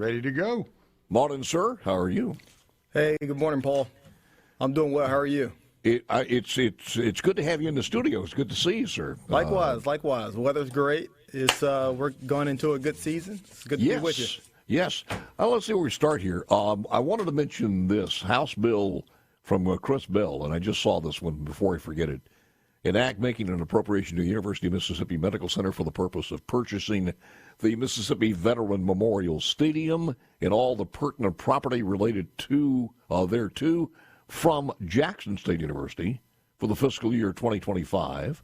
Ready to go. Morning, sir. How are you? Hey, good morning, Paul. I'm doing well. How are you? It's good to have you in the studio. It's good to see you, sir. Likewise. The weather's great. It's we're going into a good season. It's good to be with you. Yes. Let's see where we start here. I wanted to mention this House bill from Chris Bell, and I just saw this one before I forget it. An act making an appropriation to the University of Mississippi Medical Center for the purpose of purchasing the Mississippi Veteran Memorial Stadium and all the pertinent property related to thereto from Jackson State University for the fiscal year 2025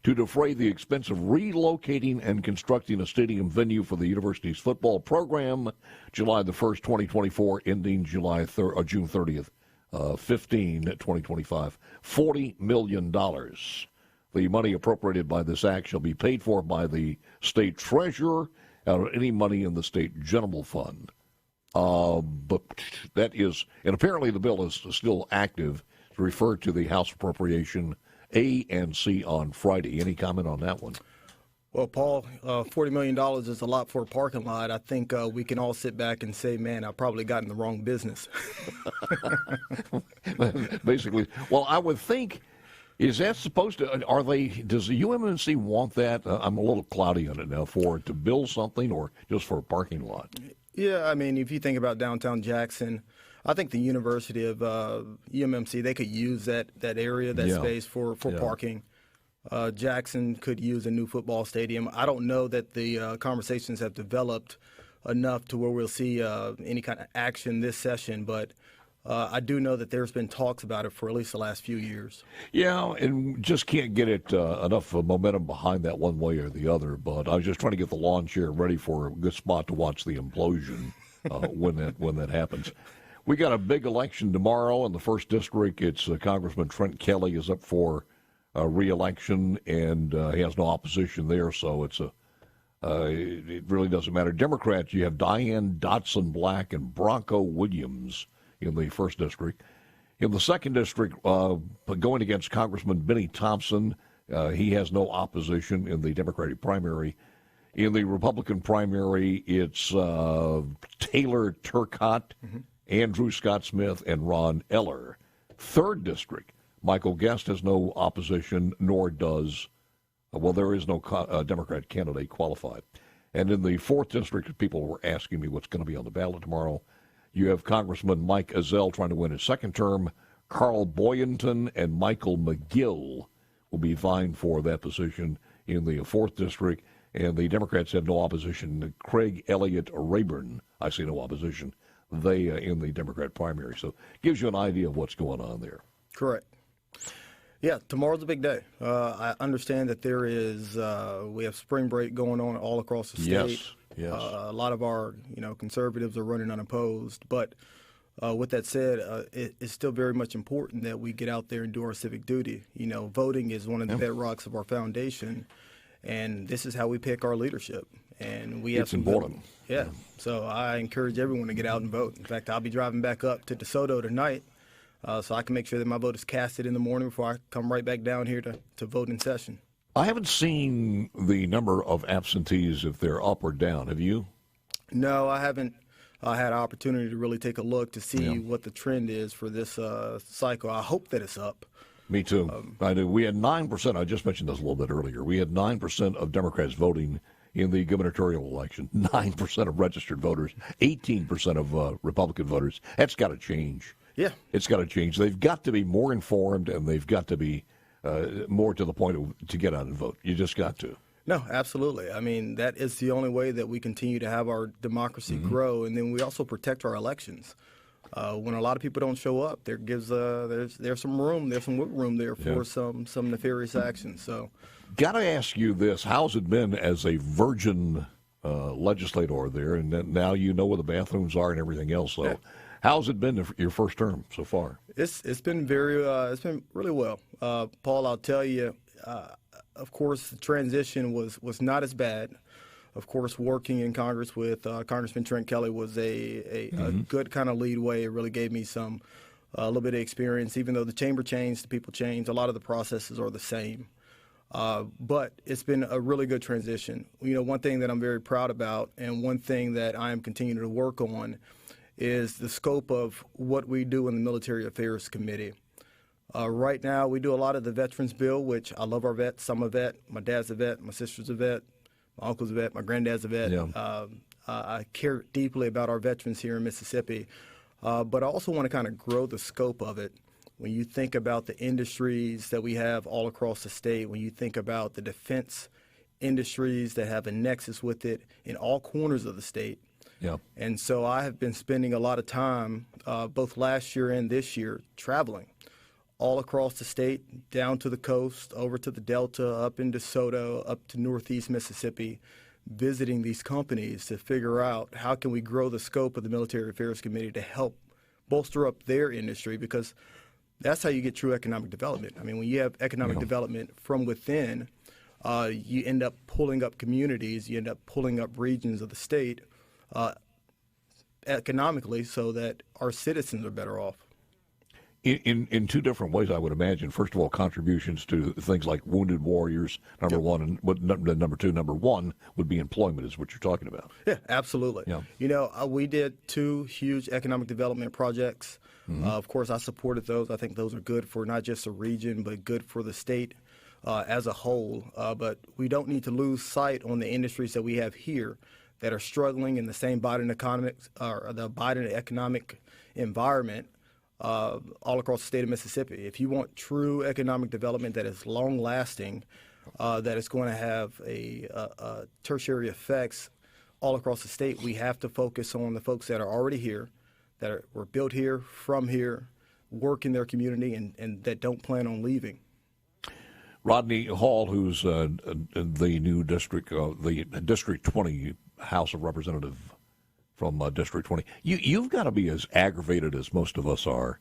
to defray the expense of relocating and constructing a stadium venue for the university's football program July the 1st, 2024, ending June 30th. 2025, $40 million. The money appropriated by this act shall be paid for by the state treasurer out of any money in the state general fund. But that is, and apparently the bill is still active, to refer to the House Appropriation A and C on Friday. Any comment on that one? Well, Paul, $40 million is a lot for a parking lot. I think we can all sit back and say, man, I probably got in the wrong business. Basically, well, I would think, is that supposed to, does the UMMC want that? I'm a little cloudy on it now, for it to build something or just for a parking lot? Yeah, I mean, if you think about downtown Jackson, I think the University of UMMC, they could use that area, that space for parking. Jackson could use a new football stadium. I don't know that the conversations have developed enough to where we'll see any kind of action this session, but I do know that there's been talks about it for at least the last few years. Yeah, and just can't get it enough momentum behind that one way or the other, but I was just trying to get the lawn chair ready for a good spot to watch the implosion when that happens. We got a big election tomorrow in the 1st District. It's Congressman Trent Kelly is up for re-election, and he has no opposition there, so it really doesn't matter. Democrats, you have Diane Dotson Black and Bronco Williams in the 1st District. In the 2nd District, going against Congressman Benny Thompson, he has no opposition in the Democratic primary. In the Republican primary, it's Taylor Turcotte, Andrew Scott Smith, and Ron Eller. 3rd District, Michael Guest has no opposition, nor does, there is no Democrat candidate qualified. And in the 4th District, people were asking me what's going to be on the ballot tomorrow. You have Congressman Mike Ezell trying to win his 2nd term. Carl Boyenton and Michael McGill will be vying for that position in the 4th District. And the Democrats have no opposition. Craig Elliott Rayburn, I see no opposition. They in the Democrat primary. So it gives you an idea of what's going on there. Correct. Yeah, tomorrow's a big day. I understand that there is we have spring break going on all across the state. Yes. A lot of our conservatives are running unopposed, but with that said, it's still very much important that we get out there and do our civic duty. Voting is one of the bedrocks of our foundation, and this is how we pick our leadership. And we have it's important. Yeah. So I encourage everyone to get out and vote. In fact, I'll be driving back up to DeSoto tonight. So I can make sure that my vote is casted in the morning before I come right back down here to vote in session. I haven't seen the number of absentees, if they're up or down. Have you? No, I haven't had an opportunity to really take a look to see what the trend is for this cycle. I hope that it's up. Me too. I do. We had 9%. I just mentioned this a little bit earlier. We had 9% of Democrats voting in the gubernatorial election. 9% of registered voters, 18% of Republican voters. That's got to change. Yeah. It's got to change. They've got to be more informed, and they've got to be more to the point to get out and vote. You just got to. No, absolutely. I mean, that is the only way that we continue to have our democracy grow, and then we also protect our elections. When a lot of people don't show up, there's some room, there's some wiggle room there for some nefarious actions. So, got to ask you this: how's it been as a virgin legislator there, and then now you know where the bathrooms are and everything else? So, how's it been your first term so far? It's been it's been really well, Paul. I'll tell you. Of course, the transition was not as bad. Of course, working in Congress with Congressman Trent Kelly was a good kind of lead way. It really gave me a little bit of experience. Even though the chamber changed, the people changed, a lot of the processes are the same. But it's been a really good transition. One thing that I'm very proud about and one thing that I am continuing to work on is the scope of what we do in the Military Affairs Committee. Right now, we do a lot of the Veterans Bill, which I love our vets. I'm a vet. My dad's a vet. My sister's a vet. My uncle's a vet. My granddad's a vet. Yeah. I care deeply about our veterans here in Mississippi. But I also want to kind of grow the scope of it. When you think about the industries that we have all across the state, when you think about the defense industries that have a nexus with it in all corners of the state. Yeah. And so I have been spending a lot of time, both last year and this year, traveling all across the state, down to the coast, over to the Delta, up into DeSoto, up to Northeast Mississippi, visiting these companies to figure out how can we grow the scope of the Military Affairs Committee to help bolster up their industry, because that's how you get true economic development. I mean, when you have economic development from within, you end up pulling up communities, you end up pulling up regions of the state economically so that our citizens are better off. In two different ways, I would imagine. First of all, contributions to things like wounded warriors, number one, and number two, number one would be employment, is what you're talking about. Yeah, absolutely. Yeah. We did 2 huge economic development projects. Mm-hmm. Of course, I supported those. I think those are good for not just the region, but good for the state as a whole. But we don't need to lose sight on the industries that we have here that are struggling in the same Biden economic environment. All across the state of Mississippi. If you want true economic development that is long-lasting, that is going to have a tertiary effects all across the state, we have to focus on the folks that are already here, were built here, from here, work in their community, and that don't plan on leaving. Rodney Hall, who's the new the District 20 House of Representatives from District 20. You've got to be as aggravated as most of us are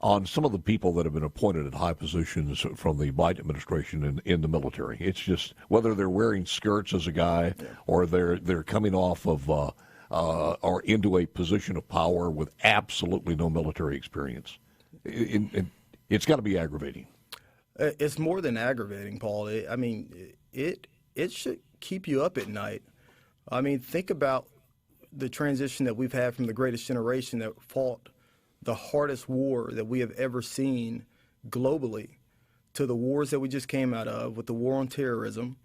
on some of the people that have been appointed at high positions from the Biden administration in the military. It's just whether they're wearing skirts as a guy or they're coming off of or into a position of power with absolutely no military experience. It's got to be aggravating. It's more than aggravating, Paul. It should keep you up at night. I mean, think about the transition that we've had from the greatest generation that fought the hardest war that we have ever seen globally to the wars that we just came out of with the war on terrorism,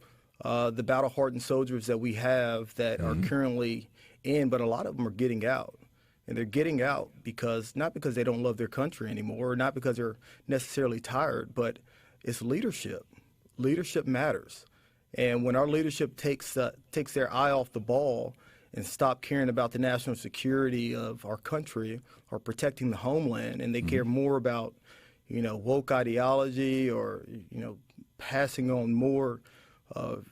the battle-hardened soldiers that we have that are currently in, but a lot of them are getting out. And they're getting out not because they don't love their country anymore, or not because they're necessarily tired, but it's leadership. Leadership matters. And when our leadership takes their eye off the ball and stop caring about the national security of our country or protecting the homeland, and they care more about, woke ideology or, passing on more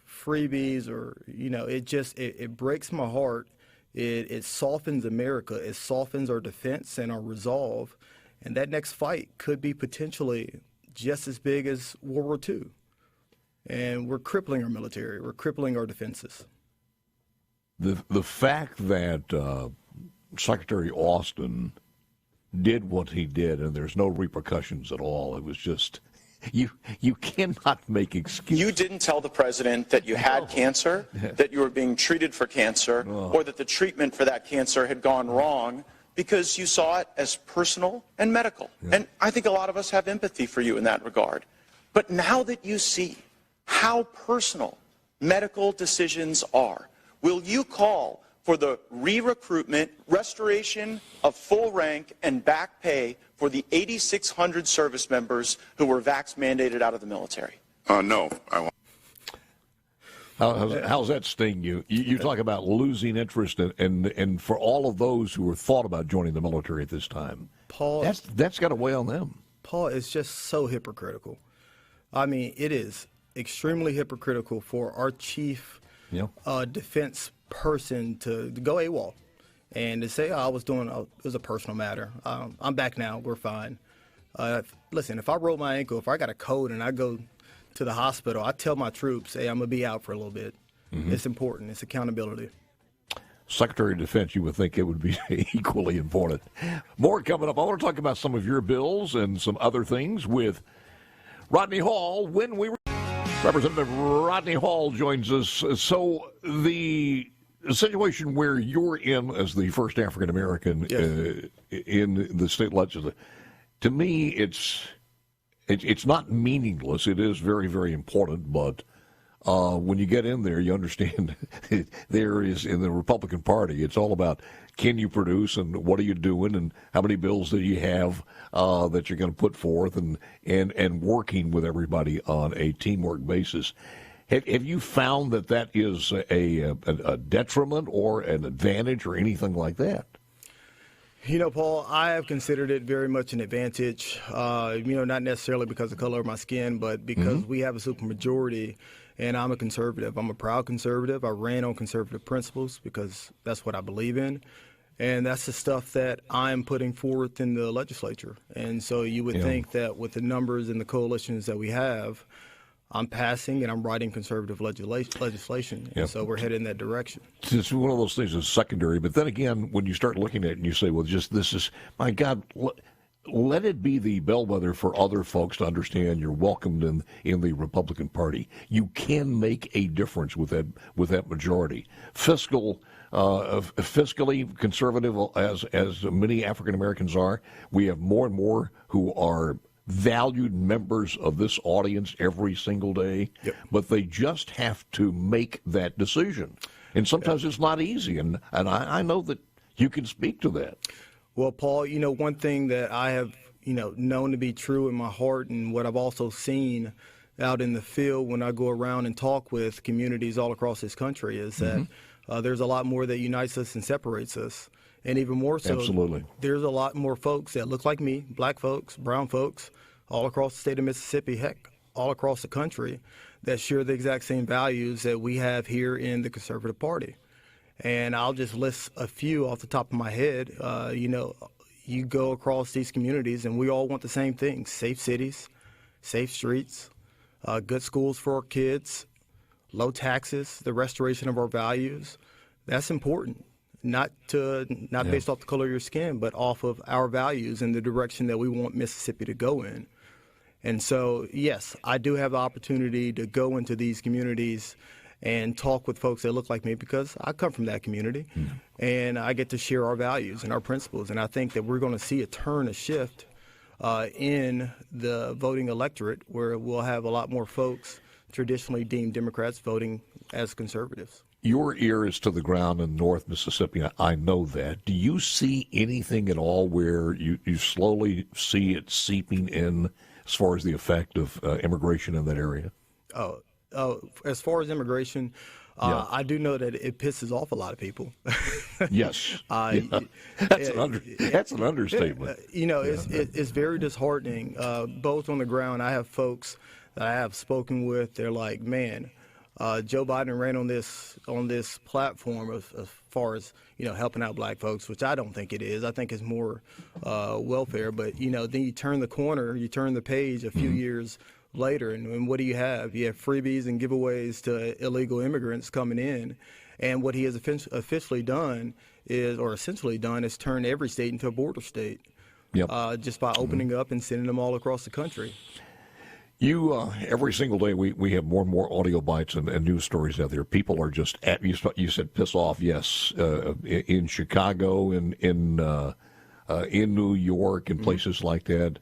freebies or, it breaks my heart. It softens America. It softens our defense and our resolve. And that next fight could be potentially just as big as World War II. And we're crippling our military. We're crippling our defenses. The fact that Secretary Austin did what he did and there's no repercussions at all, it was just, you cannot make excuses. You didn't tell the president that you had cancer, that you were being treated for cancer, or that the treatment for that cancer had gone wrong, because you saw it as personal and medical. Yeah. And I think a lot of us have empathy for you in that regard. But now that you see how personal medical decisions are, will you call for the re-recruitment, restoration of full rank and back pay for the 8,600 service members who were vax mandated out of the military? No, I won't. How's that sting you? You talk about losing interest, and for all of those who have thought about joining the military at this time, Paul, that's got to weigh on them. Paul, it's just so hypocritical. I mean, it is extremely hypocritical for our chief defense person to go AWOL and to say, it was a personal matter. I'm back now. We're fine. Listen, if I roll my ankle, if I got a cold and I go to the hospital, I tell my troops, hey, I'm going to be out for a little bit. It's important. It's accountability. Secretary of Defense, you would think it would be equally important. More coming up. I want to talk about some of your bills and some other things with Rodney Hall when we Representative Rodney Hall joins us. So the situation where you're in as the first African American in the state legislature, to me, it's not meaningless. It is very, very important, but when you get in there, you understand there is, in the Republican Party, it's all about can you produce and what are you doing and how many bills do you have that you're going to put forth and working with everybody on a teamwork basis. Have you found that is a detriment or an advantage or anything like that? You know, Paul, I have considered it very much an advantage, not necessarily because of the color of my skin, but because we have a supermajority, and I'm a conservative. I'm a proud conservative. I ran on conservative principles because that's what I believe in, and that's the stuff that I'm putting forth in the legislature. And so you would think that with the numbers and the coalitions that we have, I'm passing and I'm writing conservative legislation, and so we're headed in that direction. It's one of those things that's secondary, but then again, when you start looking at it and you say, well, just this is, my God, let it be the bellwether for other folks to understand you're welcomed in the Republican Party. You can make a difference with that majority. Fiscally conservative as many African Americans are, we have more and more who are valued members of this audience every single day, but they just have to make that decision. And sometimes it's not easy, and I know that you can speak to that. Well, Paul, one thing that I have, known to be true in my heart and what I've also seen out in the field when I go around and talk with communities all across this country is that there's a lot more that unites us and separates us. And even more so, there's a lot more folks that look like me, black folks, brown folks, all across the state of Mississippi, heck, all across the country, that share the exact same values that we have here in the Conservative Party. And I'll just list a few off the top of my head. You go across these communities and we all want the same things: safe cities, safe streets, good schools for our kids, low taxes, the restoration of our values. That's important. Not based off the color of your skin, but off of our values and the direction that we want Mississippi to go in. And so, yes, I do have the opportunity to go into these communities and talk with folks that look like me because I come from that community, and I get to share our values and our principles. And I think that we're going to see a shift in the voting electorate where we'll have a lot more folks traditionally deemed Democrats voting as conservatives. Your ear is to the ground in North Mississippi. I know that. Do you see anything at all where you slowly see it seeping in as far as the effect of immigration in that area? As far as immigration, I do know that it pisses off a lot of people. Yes. That's an understatement. It's very disheartening. Both on the ground, I have folks that I have spoken with. They're like, man, Joe Biden ran on this platform as far as helping out black folks, which I don't think it is. I think it's more welfare. But then you turn the corner, you turn the page a few years later, and what do you have? You have freebies and giveaways to illegal immigrants coming in, and what he has essentially done is turn every state into a border state, just by opening up and sending them all across the country. Every single day we have more and more audio bites and news stories out there. People are just you said piss off. Yes, in Chicago, in New York, and places like that,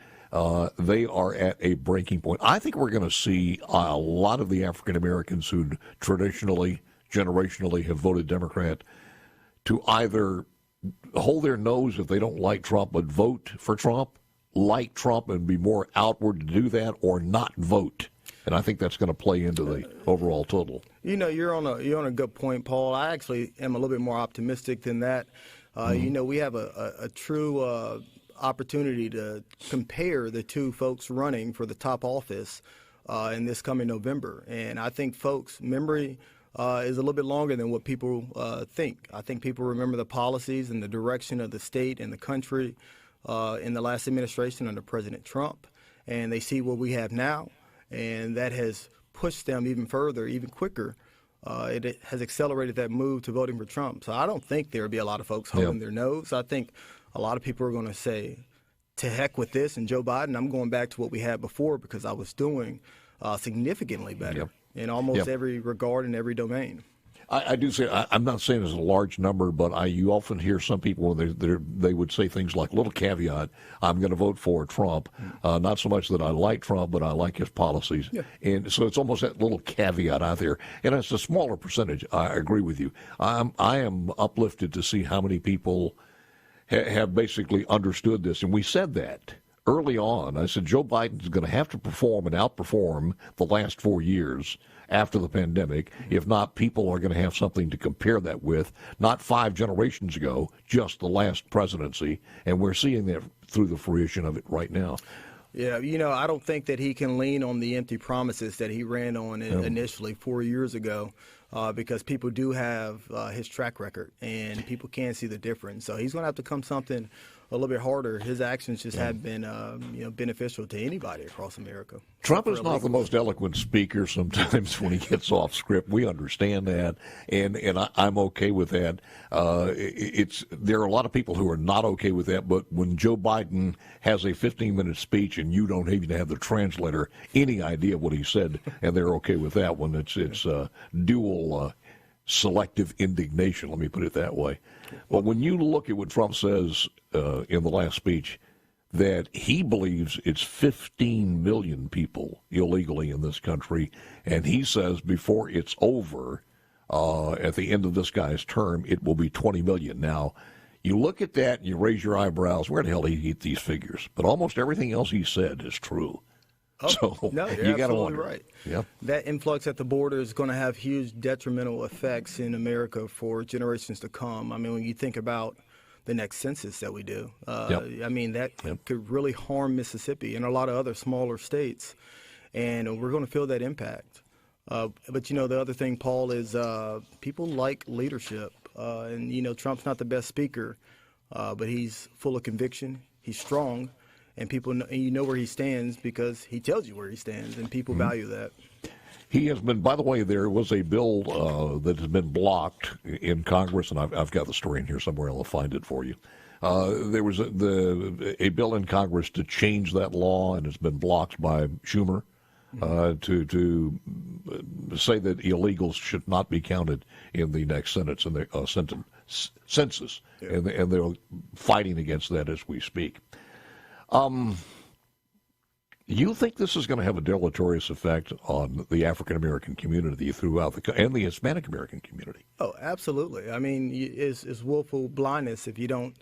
they are at a breaking point. I think we're going to see a lot of the African Americans who traditionally, generationally have voted Democrat to either hold their nose if they don't like Trump, but vote for Trump, like Trump and be more outward to do that, or not vote. And I think that's going to play into the overall total. You're on a good point, Paul. I actually am a little bit more optimistic than that. We have a true opportunity to compare the two folks running for the top office in this coming November. And I think folks' memory is a little bit longer than what people think. I think people remember the policies and the direction of the state and the country in the last administration under President Trump, and they see what we have now, and that has pushed them even further, even quicker. It has accelerated that move to voting for Trump. So I don't think there will be a lot of folks holding their nose. I think a lot of people are going to say, to heck with this and Joe Biden, I'm going back to what we had before because I was doing significantly better in almost every regard and every domain. I do say, I'm not saying it's a large number, but you often hear some people when they would say things like, little caveat, I'm going to vote for Trump. Not so much that I like Trump, but I like his policies. Yeah. And so it's almost that little caveat out there. And it's a smaller percentage. I agree with you. I am uplifted to see how many people have basically understood this. And we said that early on. I said, Joe Biden's going to have to perform and outperform the last 4 years after the pandemic. If not, people are going to have something to compare that with, not 5 generations ago, just the last presidency. And we're seeing that through the fruition of it right now. Yeah, I don't think that he can lean on the empty promises that he ran on initially 4 years ago, because people do have his track record, and people can see the difference. So he's going to have to come something a little bit harder. His actions just have been beneficial to anybody across America. There is not the most eloquent speaker sometimes when he gets off script. We understand that, and I'm okay with that. There are a lot of people who are not okay with that, but when Joe Biden has a 15-minute speech and you don't even have the translator any idea what he said, and they're okay with that one, it's dual selective indignation, let me put it that way. But when you look at what Trump says in the last speech, that he believes it's 15 million people illegally in this country, and he says before it's over, at the end of this guy's term, it will be 20 million. Now, you look at that and you raise your eyebrows, where the hell did he get these figures? But almost everything else he said is true. Oh, so no, you're you got to absolutely wonder. right. Yep. That influx at the border is going to have huge detrimental effects in America for generations to come. I mean, when you think about the next census that we do, I mean, that could really harm Mississippi and a lot of other smaller states, and we're going to feel that impact. But, the other thing, Paul, is people like leadership, and, Trump's not the best speaker, but he's full of conviction. He's strong. And people, you know where he stands because he tells you where he stands, and people value that. He has been, by the way, there was a bill that has been blocked in Congress, and I've got the story in here somewhere. I'll find it for you. There was a bill in Congress to change that law, and it's been blocked by Schumer to say that illegals should not be counted in the next census, and they're fighting against that as we speak. You think this is going to have a deleterious effect on the African American community throughout and the Hispanic American community? Oh, absolutely. I mean, it's willful blindness if you don't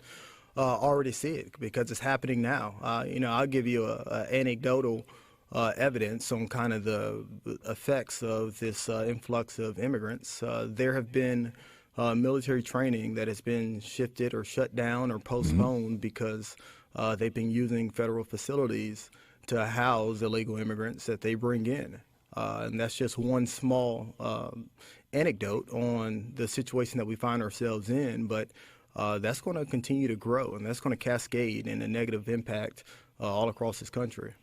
already see it, because it's happening now. I'll give you a anecdotal evidence on kind of the effects of this influx of immigrants. There have been military training that has been shifted or shut down or postponed because they've been using federal facilities to house illegal immigrants that they bring in. And that's just one small anecdote on the situation that we find ourselves in. But that's going to continue to grow, and that's going to cascade in a negative impact all across this country.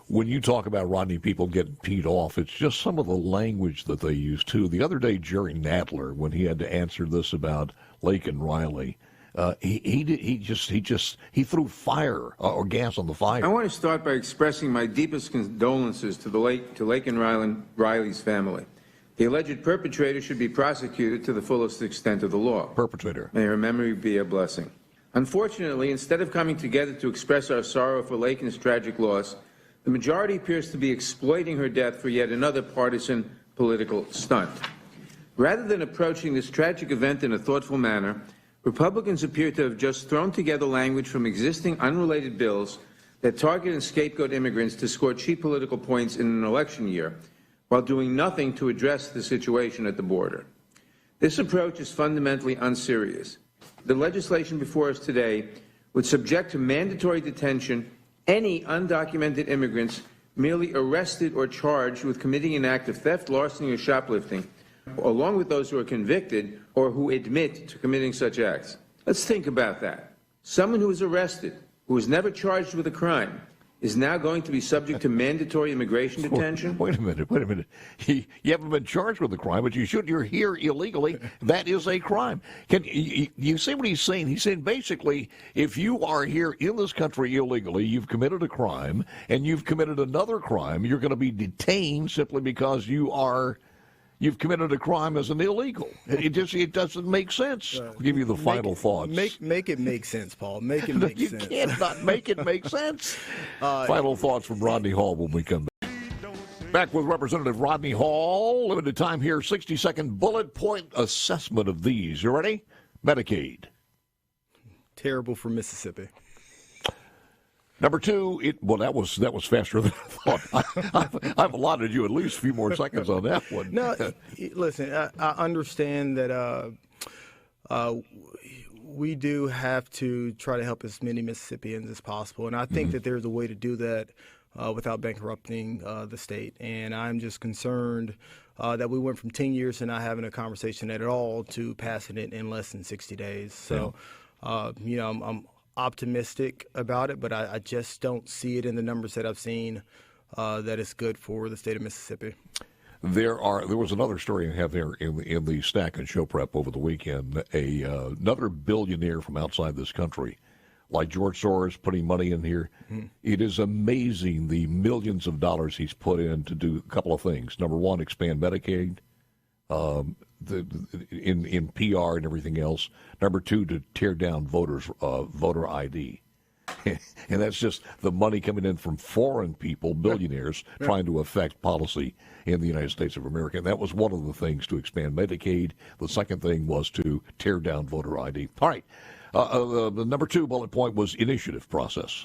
When you talk about Rodney people getting peed off, it's just some of the language that they use, too. The other day, Jerry Nadler, when he had to answer this about Lake and Riley, he threw fire or gas on the fire. I want to start by expressing my deepest condolences to Lake and Riley's family. The alleged perpetrator should be prosecuted to the fullest extent of the law. Perpetrator. May her memory be a blessing. Unfortunately, instead of coming together to express our sorrow for Lake and his tragic loss, the majority appears to be exploiting her death for yet another partisan political stunt. Rather than approaching this tragic event in a thoughtful manner, Republicans appear to have just thrown together language from existing unrelated bills that target and scapegoat immigrants to score cheap political points in an election year, while doing nothing to address the situation at the border. This approach is fundamentally unserious. The legislation before us today would subject to mandatory detention any undocumented immigrants merely arrested or charged with committing an act of theft, larceny, or shoplifting, along with those who are convicted or who admit to committing such acts. Let's think about that. Someone who is arrested, who was never charged with a crime, is now going to be subject to mandatory immigration detention? Wait a minute. You haven't been charged with a crime, but you're here illegally. That is a crime. Can you see what he's saying? He's saying basically, if you are here in this country illegally, you've committed a crime, and you've committed another crime, you're going to be detained simply because you've committed a crime as an illegal. It doesn't make sense. I'll give you the final thoughts. Make it make sense, Paul. Make it make sense. You can't not make it make sense. Final thoughts from Rodney Hall when we come back. Back with Representative Rodney Hall. Limited time here, 60-second bullet point assessment of these. You ready? Medicaid. Terrible for Mississippi. Number two, that was faster than I thought. I've allotted you at least a few more seconds on that one. No, listen, I understand that we do have to try to help as many Mississippians as possible, and I think that there's a way to do that without bankrupting the state. And I'm just concerned that we went from 10 years to not having a conversation at all to passing it in less than 60 days. So, I'm optimistic about it, but I just don't see it in the numbers that I've seen that it's good for the state of Mississippi. There was another story I have there in the stack and show prep over the weekend. Another billionaire from outside this country, like George Soros, putting money in here. It is amazing the millions of dollars he's put in to do a couple of things. Number one, expand Medicaid. In PR and everything else. Number two, to tear down voter ID. And that's just the money coming in from foreign people, billionaires, trying to affect policy in the United States of America. And that was one of the things, to expand Medicaid. The second thing was to tear down voter ID. All right. The number two bullet point was initiative process.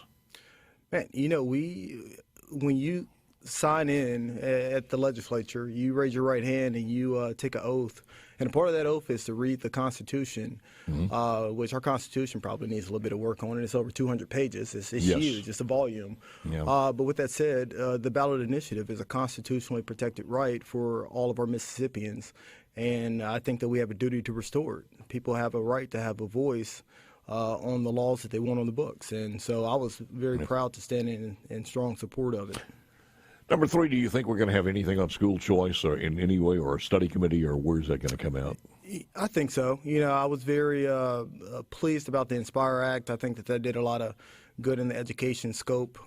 Man, when you sign in at the legislature, you raise your right hand and you take an oath. And a part of that oath is to read the Constitution, which our Constitution probably needs a little bit of work on. And it's over 200 pages. It's huge. It's a volume. Yeah. But with that said, the ballot initiative is a constitutionally protected right for all of our Mississippians. And I think that we have a duty to restore it. People have a right to have a voice on the laws that they want on the books. And so I was very proud to stand in strong support of it. Number three, do you think we're going to have anything on school choice or in any way, or a study committee, or where's that going to come out? I think so. I was very pleased about the Inspire Act. I think that did a lot of good in the education scope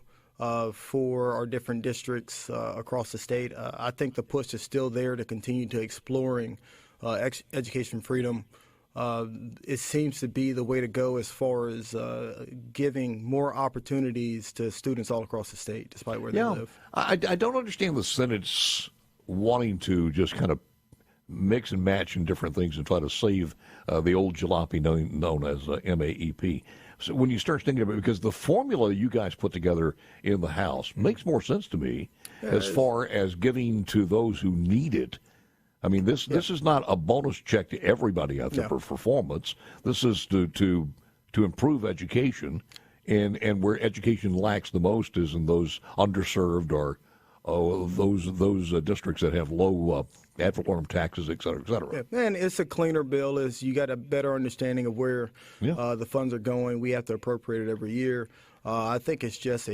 for our different districts across the state. I think the push is still there to continue to exploring education freedom. It seems to be the way to go as far as giving more opportunities to students all across the state, despite where they live. I don't understand the Senate's wanting to just kind of mix and match in different things and try to save the old jalopy known as MAEP. So when you start thinking about it, because the formula you guys put together in the House makes more sense to me as far as giving to those who need it. I mean, this is not a bonus check to everybody out there for performance. This is to improve education, and where education lacks the most is in those underserved or those districts that have low ad valorem taxes, et cetera, et cetera. Yeah, and it's a cleaner bill. You got a better understanding of where the funds are going. We have to appropriate it every year. I think it's just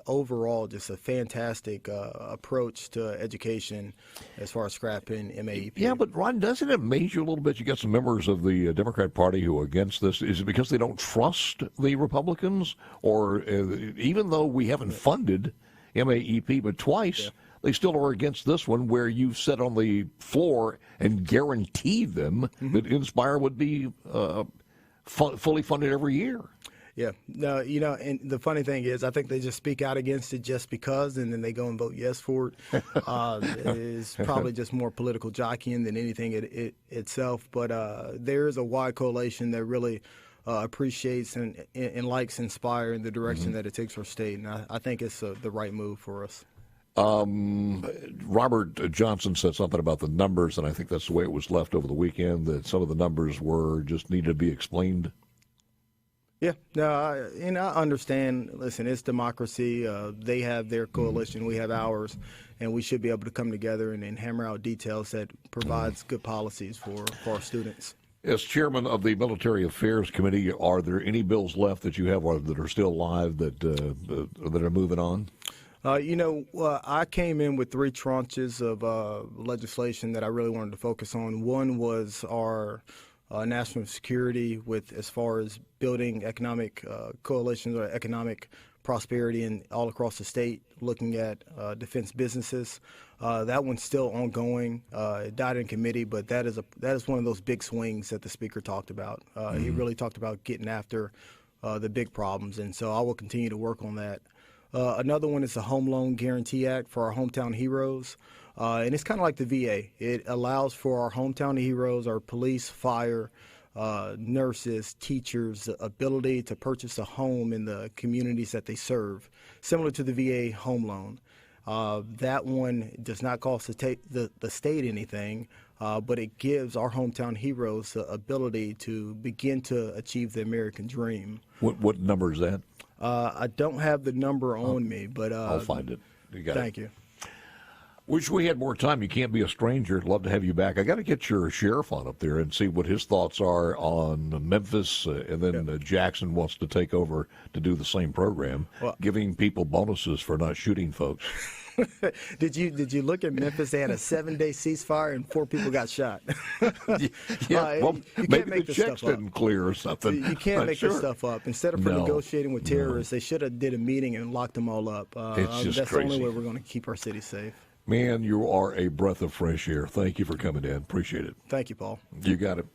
overall just a fantastic approach to education as far as scrapping MAEP. Yeah, but Ron, doesn't it amaze you a little bit? You got some members of the Democrat Party who are against this. Is it because they don't trust the Republicans? Or even though we haven't funded MAEP but twice, they still are against this one, where you've said on the floor and guaranteed them that Inspire would be fully funded every year. Yeah. No, and the funny thing is, I think they just speak out against it just because, and then they go and vote yes for it. It's probably just more political jockeying than anything itself. But there is a wide coalition that really appreciates and likes Inspire in the direction that it takes our state. And I think it's the right move for us. Robert Johnson said something about the numbers, and I think that's the way it was left over the weekend, that some of the numbers just needed to be explained. Yeah, no, I understand. Listen, it's democracy. They have their coalition, we have ours, and we should be able to come together and hammer out details that provides good policies for our students. As chairman of the Military Affairs Committee, are there any bills left that you have or that are still live that are moving on? I came in with 3 tranches of legislation that I really wanted to focus on. One was our national security as far as building economic coalitions or economic prosperity all across the state, looking at defense businesses. That one's still ongoing. It died in committee, but that is one of those big swings that the speaker talked about. He really talked about getting after the big problems, and so I will continue to work on that. Another one is the Home Loan Guarantee Act for our hometown heroes, and it's kind of like the VA. It allows for our hometown heroes, our police, fire, nurses, teachers, the ability to purchase a home in the communities that they serve, similar to the VA home loan. That one does not cost the state anything, but it gives our hometown heroes the ability to begin to achieve the American dream. What number is that? I don't have the number on me, but I'll find it. Thank you. Wish we had more time. You can't be a stranger. I'd love to have you back. I got to get your sheriff on up there and see what his thoughts are on Memphis, and then Jackson wants to take over to do the same program, giving people bonuses for not shooting folks. Did you look at Memphis? They had a 7-day ceasefire and 4 people got shot. Maybe the checks didn't clear or something. You can't make this stuff up. Instead of negotiating with terrorists, they should have did a meeting and locked them all up. It's just that's crazy. the only way we're going to keep our city safe. Man, you are a breath of fresh air. Thank you for coming in. Appreciate it. Thank you, Paul. You got it.